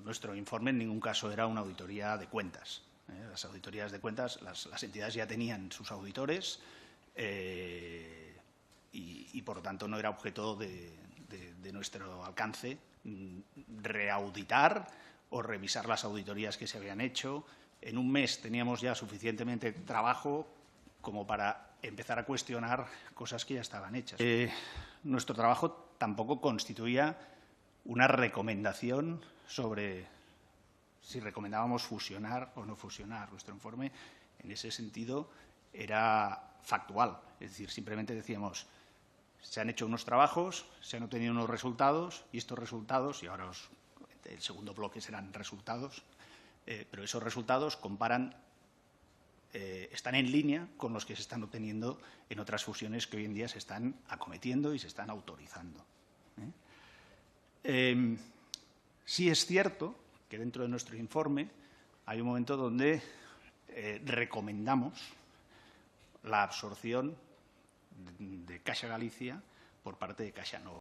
nuestro informe en ningún caso era una auditoría de cuentas. Las auditorías de cuentas, las entidades ya tenían sus auditores y, por lo tanto, no era objeto de nuestro alcance reauditar o revisar las auditorías que se habían hecho. En un mes teníamos ya suficientemente trabajo como para empezar a cuestionar cosas que ya estaban hechas. Nuestro trabajo tampoco constituía una recomendación sobre si recomendábamos fusionar o no fusionar. Nuestro informe, en ese sentido, era factual. Es decir, simplemente decíamos, se han hecho unos trabajos, se han obtenido unos resultados y estos resultados, y ahora el segundo bloque serán resultados, pero esos resultados están en línea con los que se están obteniendo en otras fusiones que hoy en día se están acometiendo y se están autorizando. Sí es cierto que dentro de nuestro informe hay un momento donde recomendamos la absorción de Caixa Galicia por parte de Caixa Nova.